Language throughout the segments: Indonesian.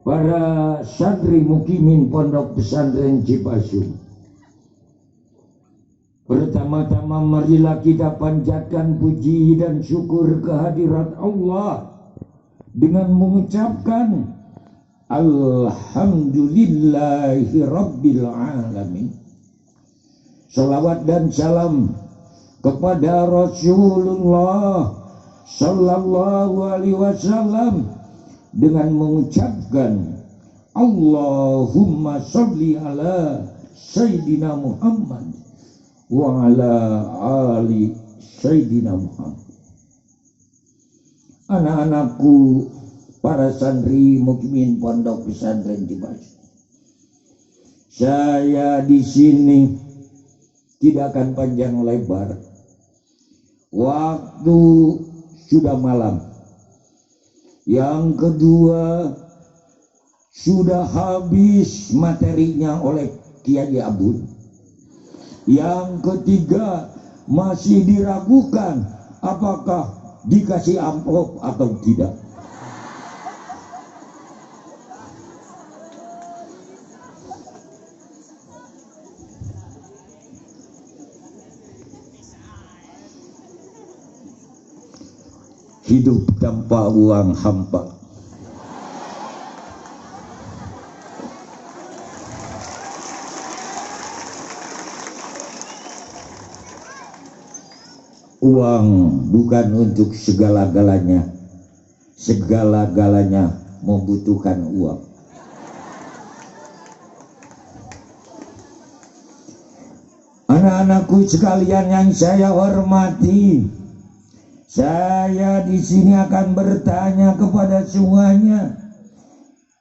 Para santri mukimin Pondok Pesantren Cipasung, pertama-tama marilah kita panjatkan puji dan syukur kehadirat Allah dengan mengucapkan Alhamdulillahi Rabbil Alamin. Salawat dan salam kepada Rasulullah Sallallahu Alaihi Wasallam dengan mengucapkan Allahumma sholli ala Sayyidina Muhammad wa ala ali Sayyidina Muhammad. Anak-anakku, para santri mukimin Pondok Pesantren Cipasung, saya di sini tidak akan panjang lebar. Waktu sudah malam. Yang kedua, sudah habis materinya oleh Kiai Abud. Yang ketiga, masih diragukan apakah dikasih amplop atau tidak. Hidup tanpa uang hampa. Uang bukan untuk segala-galanya. Segala-galanya membutuhkan uang. Anak-anakku sekalian yang saya hormati, saya di sini akan bertanya kepada semuanya,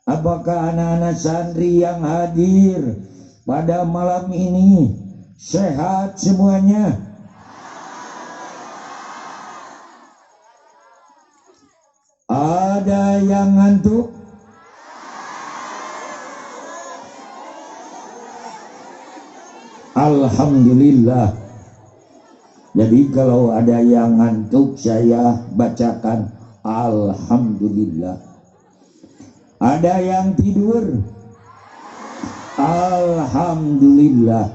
apakah anak-anak santri yang hadir pada malam ini sehat semuanya? Ada yang ngantuk? Alhamdulillah. Jadi kalau ada yang ngantuk, saya bacakan Alhamdulillah. Ada yang tidur? Alhamdulillah.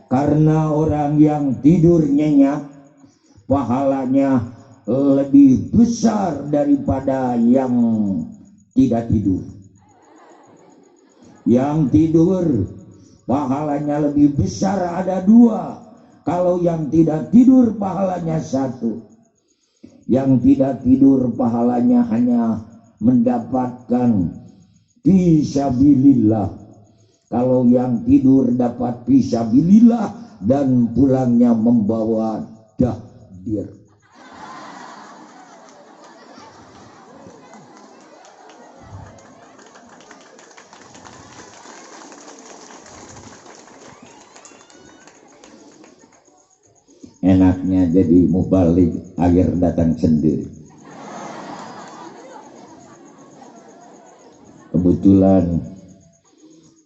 Karena orang yang tidur nyenyak, pahalanya lebih besar daripada yang tidak tidur. Yang tidur pahalanya lebih besar, ada dua. Kalau yang tidak tidur pahalanya satu. Yang tidak tidur pahalanya hanya mendapatkan fisabilillah. Kalau yang tidur dapat fisabilillah dan pulangnya membawa takdir. Enaknya jadi mubalik, air datang sendiri. Kebetulan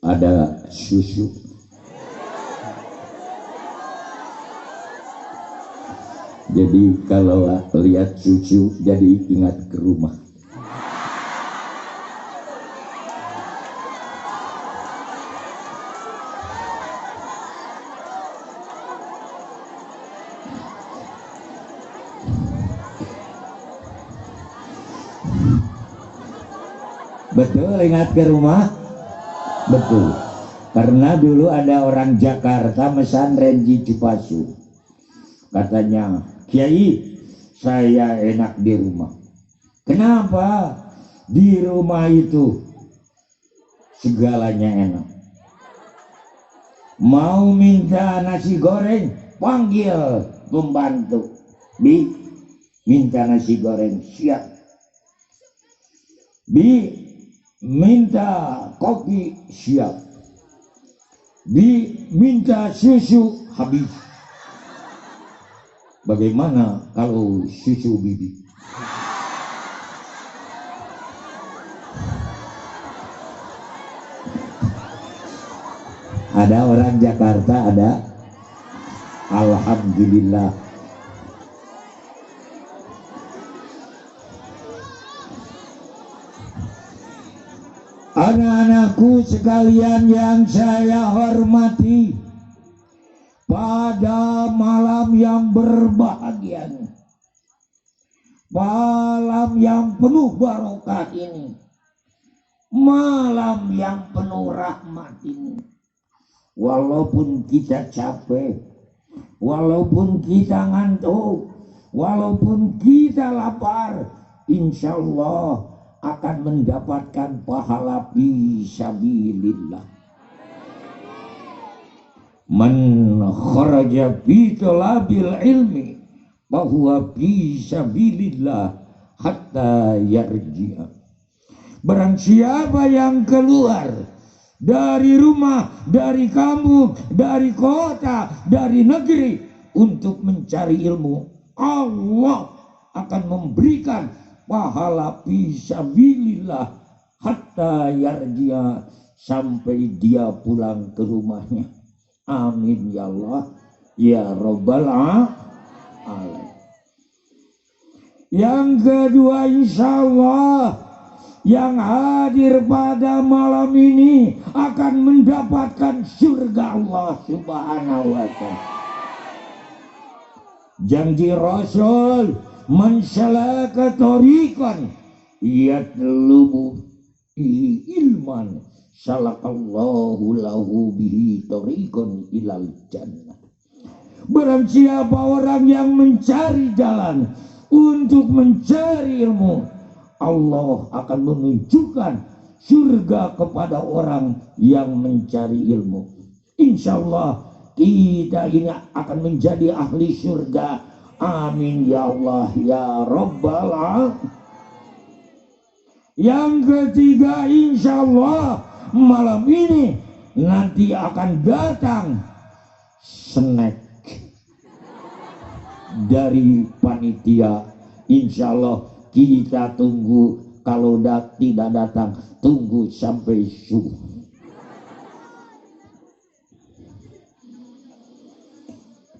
ada susu. Jadi kalau lihat susu jadi ingat ke rumah. Betul, ingat ke rumah? Betul. Karena dulu ada orang Jakarta pesantren di Cipasung. Katanya, Kiai, saya enak di rumah. Kenapa? Di rumah itu segalanya enak. Mau minta nasi goreng, panggil pembantu. Bi, minta nasi goreng, siap. Bi, minta kopi, siap. Minta susu, habis. Bagaimana kalau susu bibi? Ada orang Jakarta, ada. Alhamdulillah. Anak-anakku sekalian yang saya hormati, pada malam yang berbahagia, malam yang penuh barokah ini, malam yang penuh rahmat ini, walaupun kita capek, walaupun kita ngantuk, walaupun kita lapar, insya Allah akan mendapatkan pahala fisabilillah. Man kharaja fi talabil ilmi bahwa fisabilillah hatta yarji'a. Barang siapa yang keluar dari rumah, dari kampung, dari kota, dari negeri untuk mencari ilmu, Allah akan memberikan pahala fisabilillah hatta yarji'a, sampai dia pulang ke rumahnya. Amin ya Allah ya Rabbal alamin. Yang kedua, insya Allah yang hadir pada malam ini akan mendapatkan surga Allah Subhanahu wa ta'ala. Janji Rasul, man salaka tariqan yatlubu ilman salakallahu lahu bihi tariqan ilal jannah. Barang siapa orang yang mencari jalan untuk mencari ilmu, Allah akan menunjukkan surga kepada orang yang mencari ilmu. Insya Allah kita ini akan menjadi ahli surga. Amin ya Allah ya Rabbal alamin. Yang ketiga, insya Allah malam ini nanti akan datang snack dari panitia. Insya Allah kita tunggu, kalau tidak datang tunggu sampai subuh.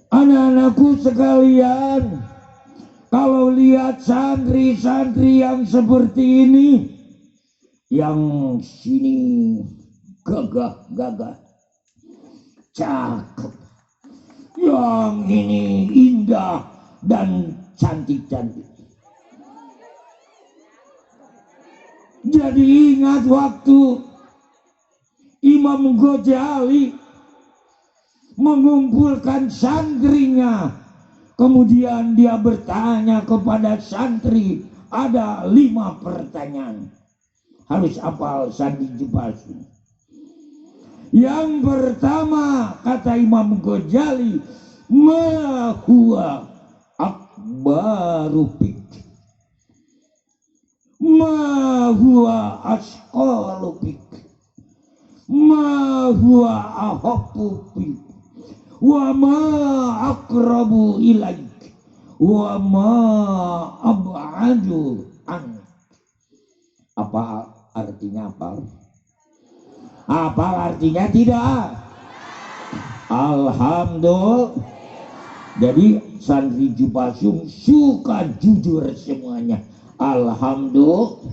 Anak-anakku sekalian, kalau lihat santri-santri yang seperti ini, yang sini gagah-gagah, cakep, yang ini indah dan cantik-cantik. Jadi ingat waktu Imam Ghazali mengumpulkan santrinya, kemudian dia bertanya kepada santri, ada 5 pertanyaan. Harus hafal Sandi Jebasu. Yang pertama, kata Imam Ghazali, ma huwa akbaru fik, ma huwa asqalu fik, ma huwa ahabbu fik, wa ma aqrabu ilaik, wa ma ab'adu an. Apa artinya apa? Apa artinya tidak? Alhamdulillah. Jadi santri Jupasung suka jujur semuanya. Alhamdulillah.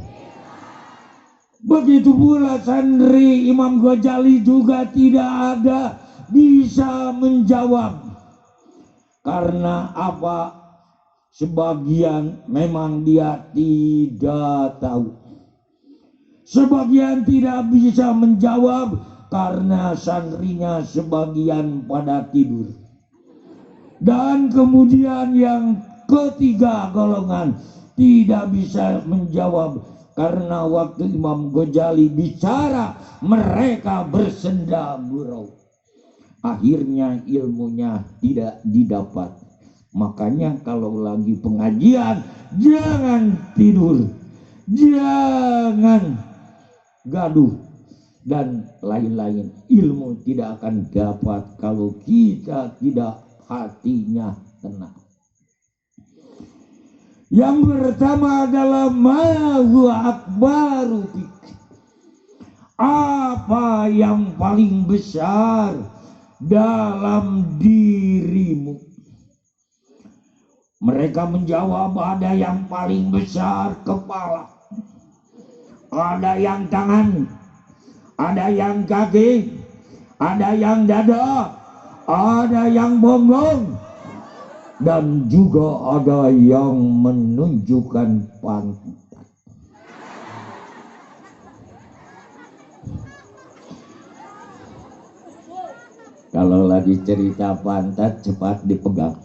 Begitu pula santri Imam Ghazali juga tidak ada bisa menjawab. Karena apa? Sebagian memang dia tidak tahu. Sebagian tidak bisa menjawab karena santrinya sebagian pada tidur. Dan kemudian yang ketiga golongan tidak bisa menjawab karena waktu Imam Ghazali bicara mereka bersenda gurau. Akhirnya ilmunya tidak didapat. Makanya kalau lagi pengajian jangan tidur, jangan gaduh dan lain-lain. Ilmu tidak akan dapat kalau kita tidak hatinya tenang. Yang pertama adalah ma huwa akbaru fik, apa yang paling besar dalam dirimu. Mereka menjawab ada yang paling besar kepala, ada yang tangan, ada yang kaki, ada yang dada, ada yang bonggong, dan juga ada yang menunjukkan pantat. Kalau lagi cerita pantat cepat dipegang,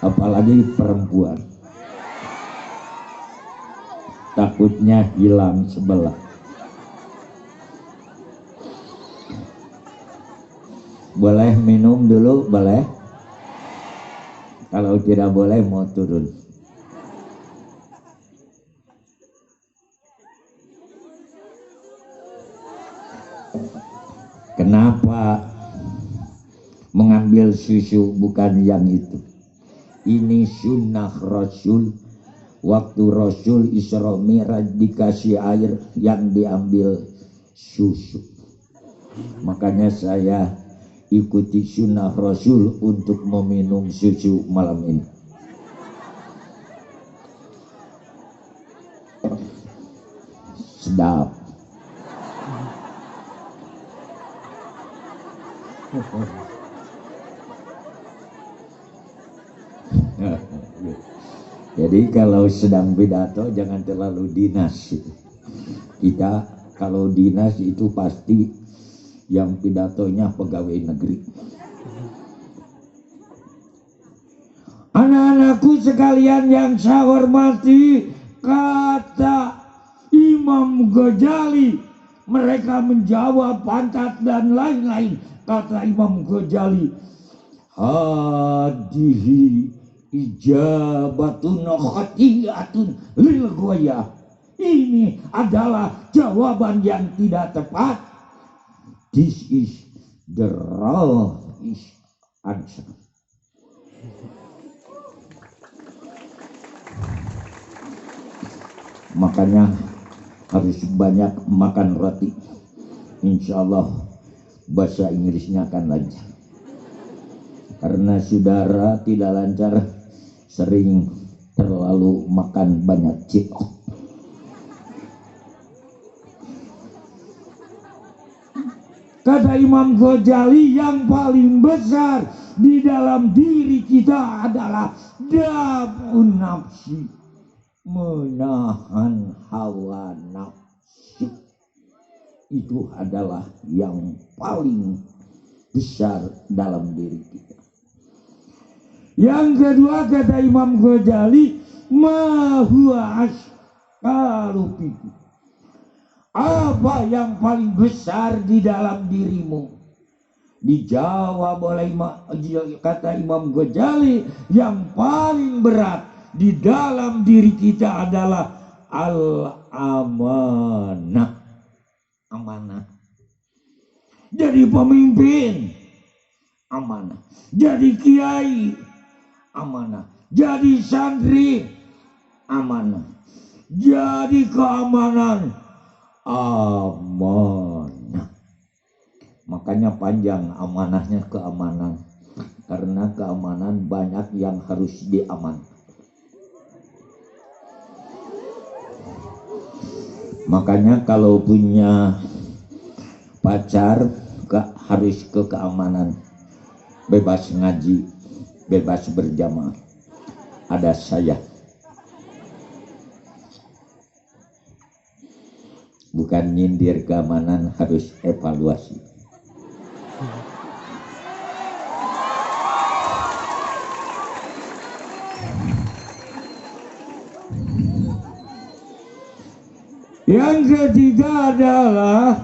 apalagi perempuan, takutnya hilang sebelah. Boleh minum dulu, boleh? Kalau tidak boleh mau turun. Kenapa mengambil susu? Bukan yang itu. Ini sunnah Rasul. Waktu Rasul Isra Mi'raj dikasih air, yang diambil susu. Makanya saya ikuti sunnah Rasul untuk meminum susu malam ini. Sedap. Jadi kalau sedang pidato jangan terlalu dinas. Kita kalau dinas itu pasti yang pidatonya pegawai negeri. Anak-anakku sekalian yang saya hormati, kata Imam Ghazali, mereka menjawab pantat dan lain-lain. Kata Imam Ghazali, hadihi ijabatun khati'atun lil ghayah. Ini adalah jawaban yang tidak tepat. This is the wrong answer. Makanya harus banyak makan roti. Insya Allah bahasa Inggrisnya akan lancar. Karena saudara tidak lancar, sering terlalu makan banyak cilok. Kata Imam Ghazali, yang paling besar di dalam diri kita adalah daf'un nafsi, menahan hawa nafsu. Itu adalah yang paling besar dalam diri kita. Yang kedua kata Imam Ghazali, ma huwa asqalu fiki. Apa yang paling besar di dalam dirimu? Dijawab oleh kata Imam Ghazali, yang paling berat di dalam diri kita adalah al-amanah. Amanah. Jadi pemimpin, amanah. Jadi kiai, amanah. Jadi santri, amanah. Jadi keamanan, amanah. Makanya panjang amanahnya, keamanan. Karena keamanan banyak yang harus diamankan. Makanya kalau punya pacar harus ke keamanan. Bebas ngaji, bebas berjamaah. Ada saya. Bukan nyindir keamanan, harus evaluasi. Yang ketiga adalah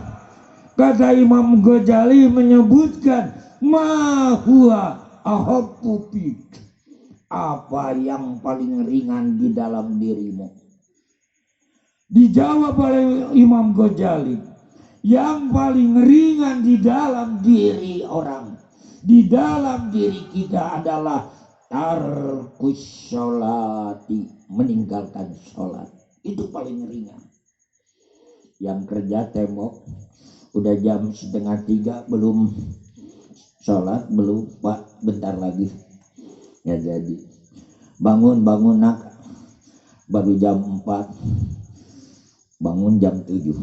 kata Imam Ghazali menyebutkan ma huwa ahabbu fik. Apa yang paling ringan di dalam dirimu? Dijawab oleh Imam Ghazali, yang paling ringan di dalam diri orang, di dalam diri kita adalah tarkus sholati, meninggalkan sholat. Itu paling ringan. Yang kerja tembok, udah jam 2:30 belum sholat, belum Pak, bentar lagi ya jadi. Bangun nak, baru jam 4, bangun jam 7.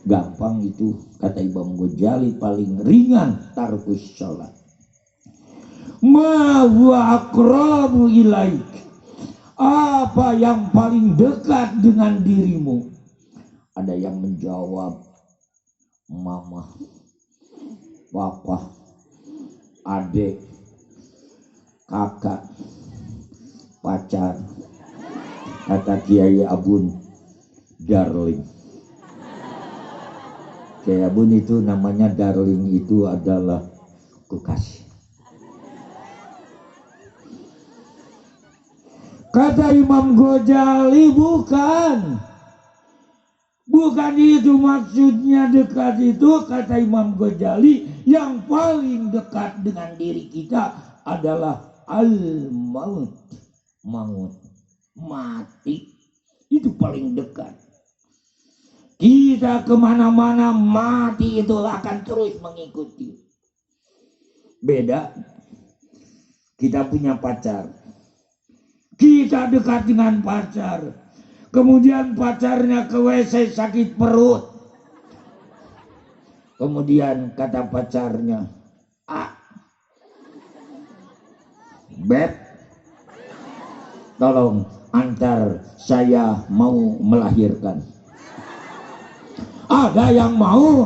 gampang itu, kata Imam Ghazali, paling ringan tarkus sholat. Ma huwa aqrabu ilaik, apa yang paling dekat dengan dirimu? Ada yang menjawab mama, papa, adik, kakak, pacar. Kata Kiai Abun, darling. Kiai Abun itu namanya darling, itu adalah kekasih. Kata Imam Ghazali, bukan itu maksudnya dekat itu. Kata Imam Ghazali, yang paling dekat dengan diri kita adalah al-maut, maut, mati. Itu paling dekat. Kita kemana-mana, mati itu akan terus mengikuti. Beda, kita punya pacar, kita dekat dengan pacar, kemudian pacarnya ke WC sakit perut, kemudian kata pacarnya, Beb, tolong antar, saya mau melahirkan. Ada yang mau?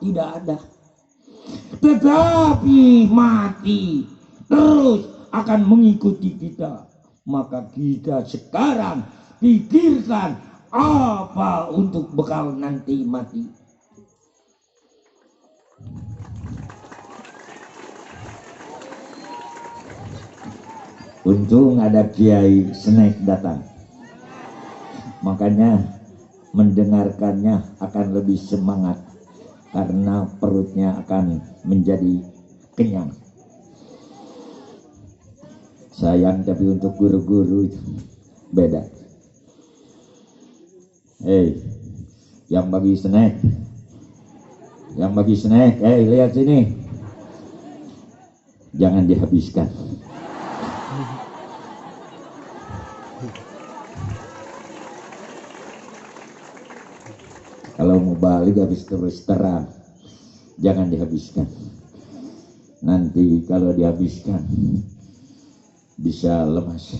Tidak ada. Tetapi mati terus akan mengikuti kita. Maka kita sekarang pikirkan apa untuk bekal nanti mati. Untung ada Kiai Snack datang, makanya mendengarkannya akan lebih semangat karena perutnya akan menjadi kenyang. Sayang, tapi untuk guru-guru beda. Yang bagi snack, lihat sini, jangan dihabiskan. Kalau mau balik habis terus terang, jangan dihabiskan. Nanti kalau dihabiskan bisa lemas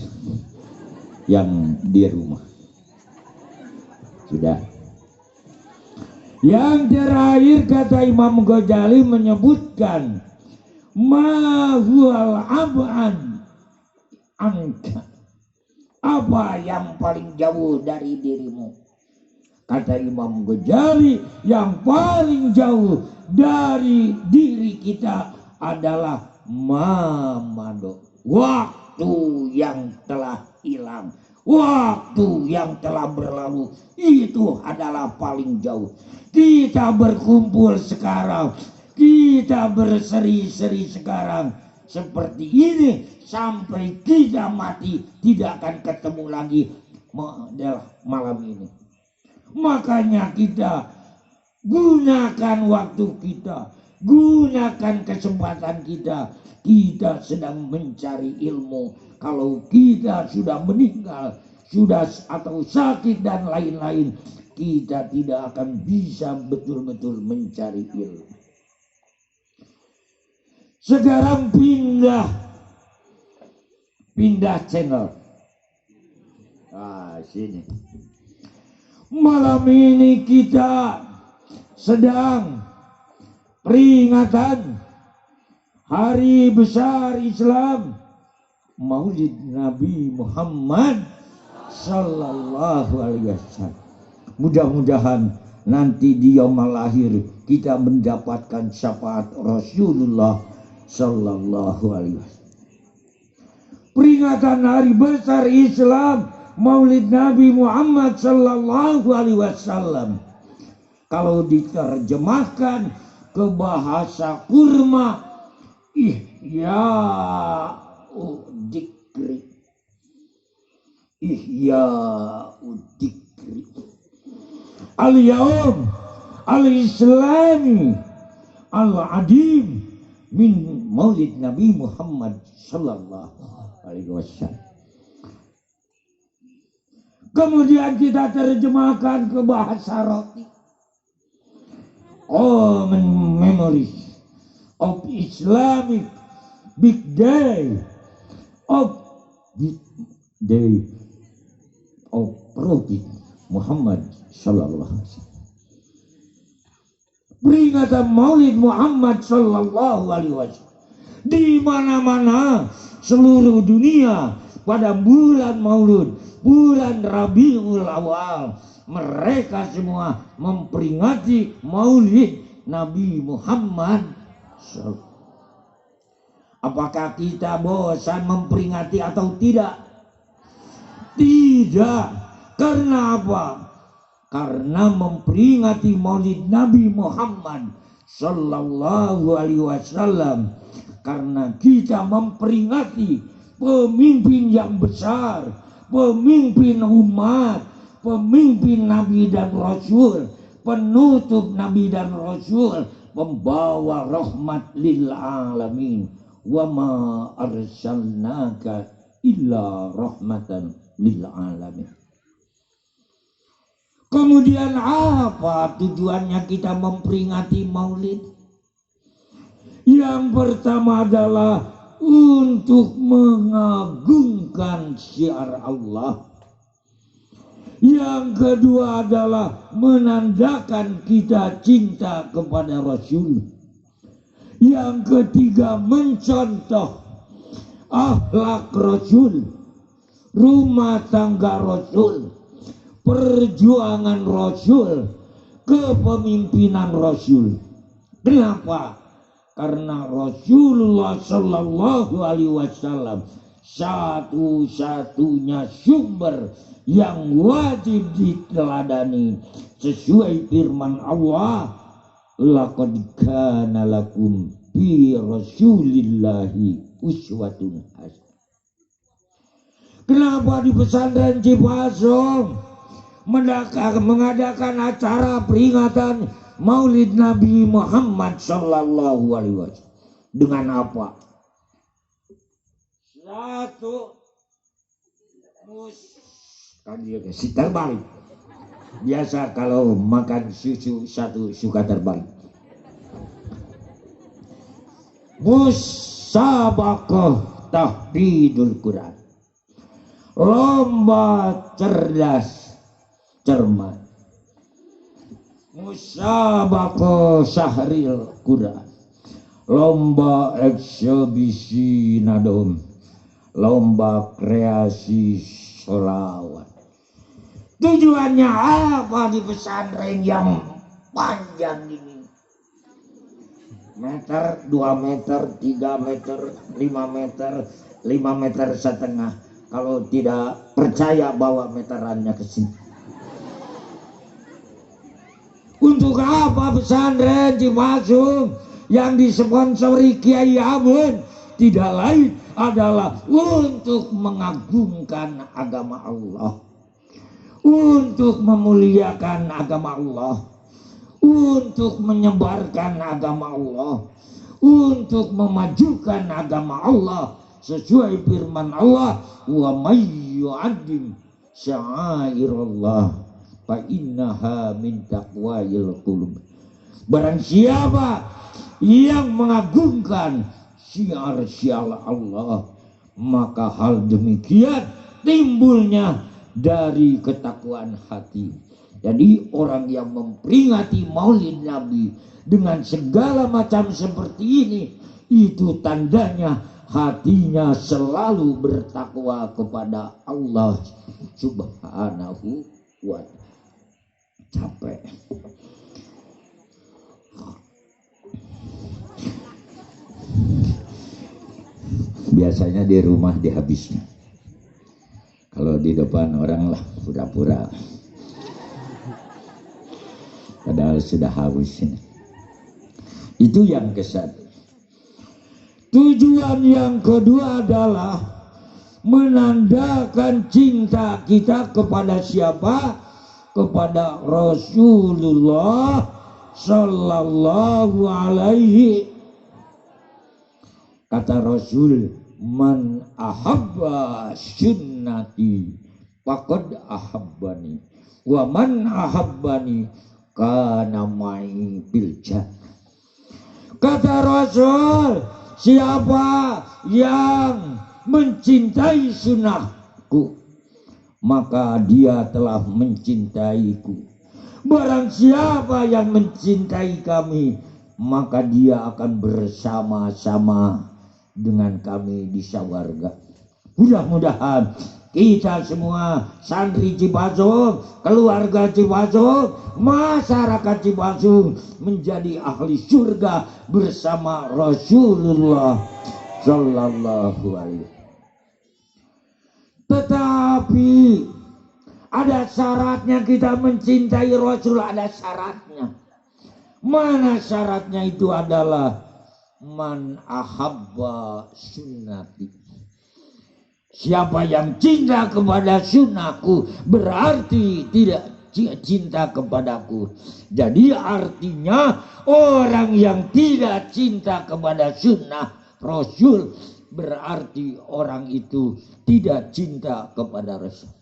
yang di rumah. Sudah. Yang terakhir kata Imam Ghazali menyebutkan ma huwal ab'an anka, apa yang paling jauh dari dirimu? Kata Imam Ghazali, yang paling jauh dari diri kita adalah mamado, waktu yang telah hilang, waktu yang telah berlalu, itu adalah paling jauh. Kita berkumpul sekarang, kita berseri-seri sekarang seperti ini, sampai kita mati tidak akan ketemu lagi malam ini. Makanya kita gunakan waktu kita, gunakan kesempatan kita. Kita sedang mencari ilmu. Kalau kita sudah meninggal, sudah atau sakit dan lain-lain, kita tidak akan bisa betul-betul mencari ilmu. Sekarang pindah channel. Sini. Malam ini kita sedang peringatan hari besar Islam, Maulid Nabi Muhammad Sallallahu Alaihi Wasallam. Mudah-mudahan nanti di yaumul lahir kita mendapatkan syafaat Rasulullah Sallallahu Alaihi Wasallam. Peringatan hari besar Islam, Maulid Nabi Muhammad Sallallahu Alaihi Wasallam, kalau diterjemahkan ke bahasa kurma, Ihya Udikri, Al-Yaum Al-Islami Al-Adim min Maulid Nabi Muhammad Sallallahu Alaihi Wasallam. Kemudian kita terjemahkan ke bahasa roti. common memories of Islamic big day of Prophet Muhammad sallallahu alaihi wasallam. Peringatan Maulid Muhammad sallallahu alaihi wasallam di mana-mana seluruh dunia pada bulan Maulud, bulan Rabiul Awal, mereka semua memperingati Maulid Nabi Muhammad sallallahu. Apakah kita bosan memperingati atau tidak? Tidak. Karena apa? Karena memperingati Maulid Nabi Muhammad sallallahu alaihi wasallam, karena kita memperingati pemimpin yang besar, pemimpin umat, pemimpin Nabi dan Rasul, penutup Nabi dan Rasul, pembawa rahmat lil alamin. Wa ma arsalnaka illa rahmatan lil alamin. Kemudian apa tujuannya kita memperingati Maulid? Yang pertama adalah untuk mengagungkan syiar Allah. Yang kedua adalah menandakan kita cinta kepada Rasul. Yang ketiga mencontoh akhlak Rasul, rumah tangga Rasul, perjuangan Rasul, kepemimpinan Rasul. Kenapa? Karena Rasulullah sallallahu alaihi wasallam satu-satunya sumber yang wajib diteladani sesuai firman Allah, laqad kana lakum fi rasulillahi uswatun hasanah. Kenapa di pesantren Cipasung mengadakan acara peringatan Maulid Nabi Muhammad sallallahu alaihi wasallam? Dengan apa? Satu, kan dia kasih terbalik. Biasa kalau makan susu satu suka terbalik. Musabaqah tahfidul Quran, lomba cerdas cermat. Musabaqah syahril Quran, lomba eksibisi nadom, lomba kreasi sholawat. Tujuannya apa di pesantren yang panjang ini? Meter, 2 meter, 3 meter, 5 meter, 5 meter setengah. Kalau tidak percaya bawa meterannya ke sini. Untuk apa pesantren Cipasung yang disponsori Kiai Abun? Tidak lain adalah untuk mengagungkan agama Allah, untuk memuliakan agama Allah, untuk menyebarkan agama Allah, untuk memajukan agama Allah sesuai firman Allah, wa may yu'azzim sya'airallah fa innaha min taqwal qulub. Barang siapa yang mengagungkan syiar-syiar Allah, maka hal demikian timbulnya dari ketakwaan hati. Jadi orang yang memperingati Maulid Nabi dengan segala macam seperti ini, itu tandanya hatinya selalu bertakwa kepada Allah Subhanahu wa ta'ala. Capek. Biasanya di rumah dihabisnya. Kalau di depan orang lah pura-pura. Padahal sudah haus ini. Itu yang kesat. Tujuan yang kedua adalah menandakan cinta kita kepada siapa? Kepada Rasulullah sallallahu alaihi. Kata Rasul, man ahabba sunnati faqad ahabbani wa man ahabbani kana ma'i bil jannah. Kata Rasul, siapa yang mencintai sunnahku, maka dia telah mencintaiku. Barang siapa yang mencintai kami, maka dia akan bersama-sama dengan kami di surga. Mudah-mudahan kita semua santri Cipasung, keluarga Cipasung, masyarakat Cipasung menjadi ahli surga bersama Rasulullah Sallallahu Alaihi Wasallam. Tetapi ada syaratnya kita mencintai Rasul, ada syaratnya. Mana syaratnya? Itu adalah man ahabba sunnati. Siapa yang cinta kepada sunnahku berarti tidak cinta kepadaku. Jadi artinya orang yang tidak cinta kepada sunnah Rasul berarti orang itu tidak cinta kepada Rasul.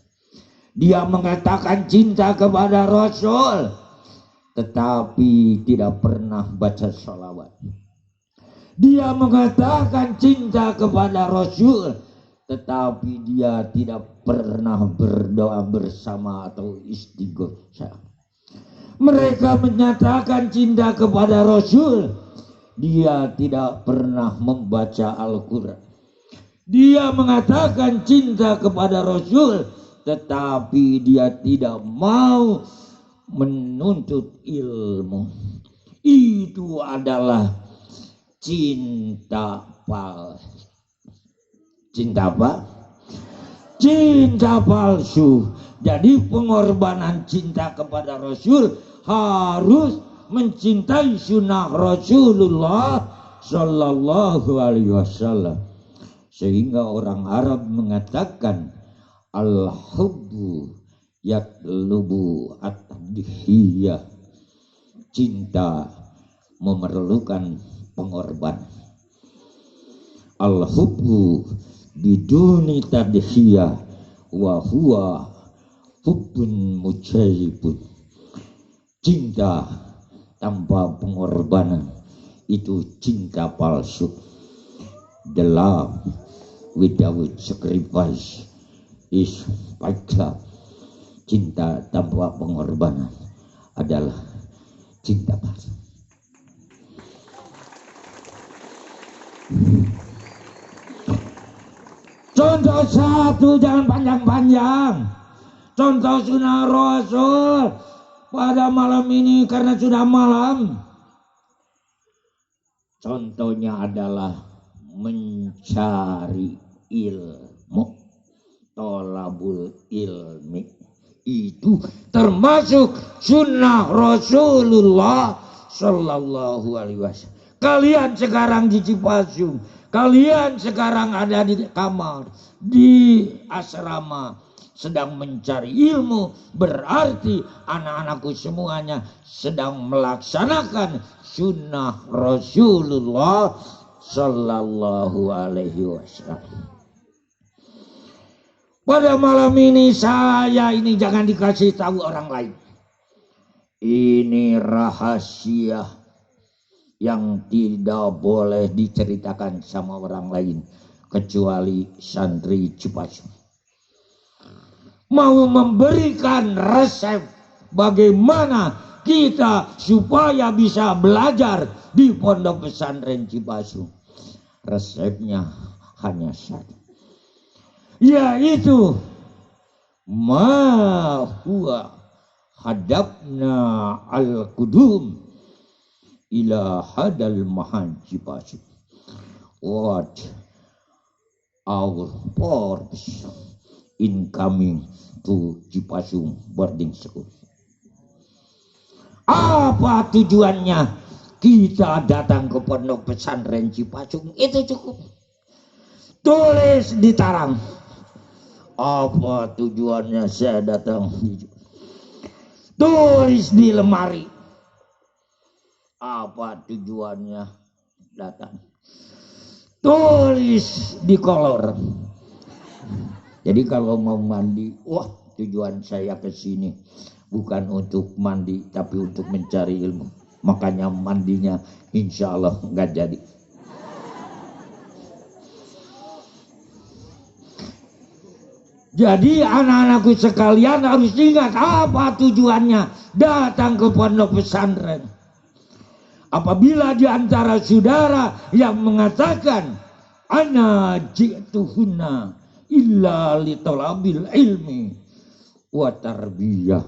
Dia mengatakan cinta kepada Rasul tetapi tidak pernah baca sholawat. Dia mengatakan cinta kepada Rasul tetapi dia tidak pernah berdoa bersama atau istighosah. Mereka menyatakan cinta kepada Rasul, dia tidak pernah membaca Al-Quran. Dia mengatakan cinta kepada Rasul, tetapi dia tidak mau menuntut ilmu. Itu adalah cinta palsu. Cinta apa? Cinta palsu. Jadi pengorbanan cinta kepada Rasul harus mencintai sunnah Rasulullah Sallallahu Alaihi Wasallam. Sehingga orang Arab mengatakan al-hubbu yatlubu at-tadhiyah. Cinta memerlukan pengorbanan. Al-hubbu biduni tadhiyah wa huwa hubbun mujahibun. Cinta tanpa pengorbanan itu cinta palsu. The love without sacrifice is fake. Cinta tanpa pengorbanan adalah cinta palsu. Contoh satu, jangan panjang-panjang. Contoh sunnah Rasul pada malam ini karena sudah malam. Contohnya adalah mencari ilmu. Tolabul ilmi. Itu termasuk sunnah Rasulullah Sallallahu Alaihi Wasallam. Kalian sekarang di Cipasung, kalian sekarang ada di kamar, di asrama, sedang mencari ilmu, berarti anak-anakku semuanya sedang melaksanakan sunnah Rasulullah Sallallahu Alaihi Wasallam. Pada malam ini saya ini jangan dikasih tahu orang lain. Ini rahasia yang tidak boleh diceritakan sama orang lain kecuali santri Cipasung. Mau memberikan resep bagaimana kita supaya bisa belajar di pondok pesantren Cipasung. Resepnya hanya satu, yaitu ma huwa hadapna al-qudum ila hadal mahan Cipasung. What our purpose in coming to Cipasung boarding school? Apa tujuannya kita datang ke pondok pesantren Cipasung? Itu cukup. Tulis di tarang. Apa tujuannya saya datang? Tulis di lemari. Apa tujuannya datang? Tulis di kolor. Jadi kalau mau mandi, wah tujuan saya ke sini bukan untuk mandi tapi untuk mencari ilmu. Makanya mandinya insya Allah nggak jadi. Jadi anak-anakku sekalian harus ingat apa tujuannya datang ke pondok pesantren. Apabila di antara saudara yang mengatakan ana ji'tuhunna illa li talabil ilmi wa tarbiyah,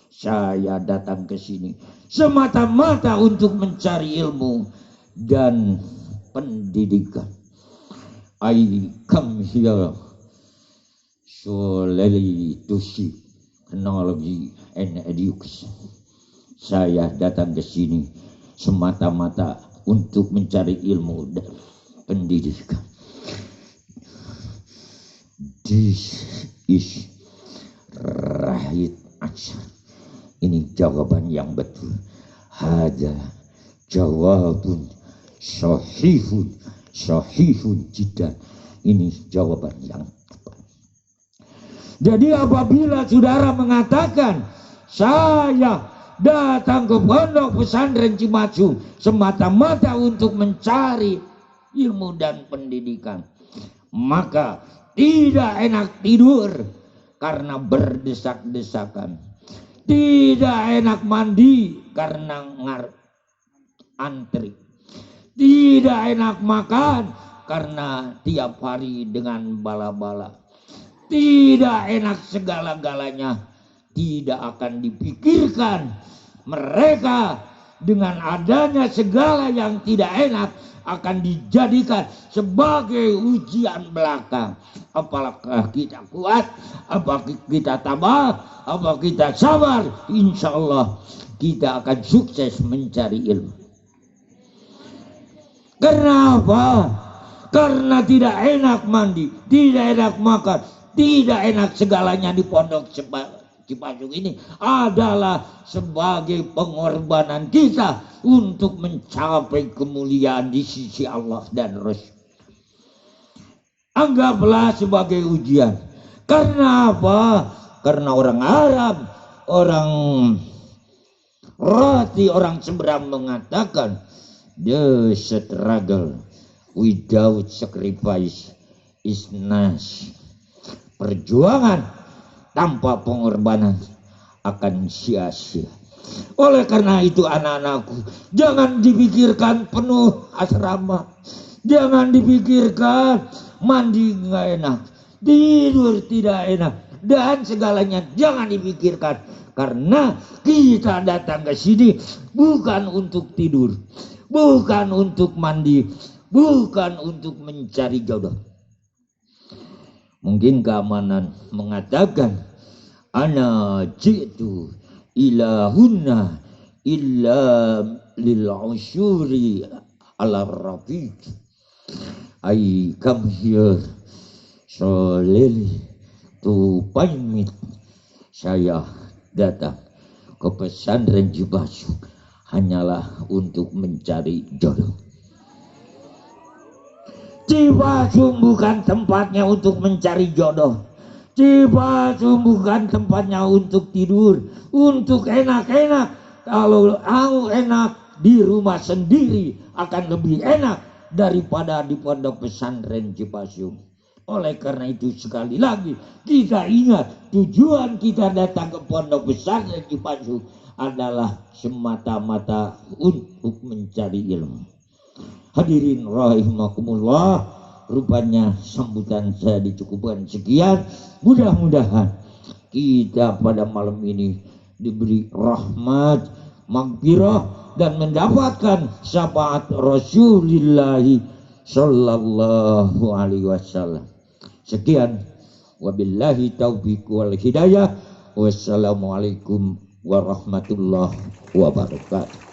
saya datang ke sini semata-mata untuk mencari ilmu dan pendidikan. I come here solely to see knowledge and education. Saya datang ke sini semata-mata untuk mencari ilmu dan pendidikan. This is right answer. Ini jawaban yang betul. Hada jawabun sahihun jiddan. Ini jawaban yang tepat. Jadi apabila saudara mengatakan saya datang ke pondok pesantren Cimacu semata-mata untuk mencari ilmu dan pendidikan, maka tidak enak tidur karena berdesak-desakan, tidak enak mandi karena antri, tidak enak makan karena tiap hari dengan bala-bala, tidak enak segala-galanya, tidak akan dipikirkan. Mereka dengan adanya segala yang tidak enak akan dijadikan sebagai ujian belaka. Apakah kita kuat, apakah kita tabah, apakah kita sabar, insya Allah kita akan sukses mencari ilmu. Kenapa? Karena tidak enak mandi, tidak enak makan, tidak enak segalanya di pondok Cipacu ini adalah sebagai pengorbanan kita untuk mencapai kemuliaan di sisi Allah dan Rasul. Anggaplah sebagai ujian. Karena apa? Karena orang Arab, orang Roti, orang seberang mengatakan the struggle without sacrifice is nash. Perjuangan tanpa pengorbanan akan sia-sia. Oleh karena itu anak-anakku, jangan dipikirkan penuh asrama, jangan dipikirkan mandi nggak enak, tidur tidak enak, dan segalanya jangan dipikirkan. Karena kita datang ke sini bukan untuk tidur, bukan untuk mandi, bukan untuk mencari jodoh. Mungkin keamanan mengatakan ana jitu ilahunna illa lil usyuri ala rafiq. I come here solely to find. Saya datang ke pesantren Cipacu hanyalah untuk mencari jodoh. Cipacu bukan tempatnya untuk mencari jodoh. Cipacu bukan tempatnya untuk tidur, untuk enak-enak. Kalau enak di rumah sendiri akan lebih enak daripada di pondok pesantren Cipacu. Oleh karena itu sekali lagi kita ingat tujuan kita datang ke pondok pesantren Cipacu adalah semata-mata untuk mencari ilmu. Hadirin rahimakumullah, rupanya sambutan saya dicukupkan sekian. Mudah-mudahan kita pada malam ini diberi rahmat, maghfirah dan mendapatkan syafaat Rasulullah sallallahu alaihi wasallam. Sekian, wabillahi taufiq wal hidayah. Wassalamualaikum warahmatullahi wabarakatuh.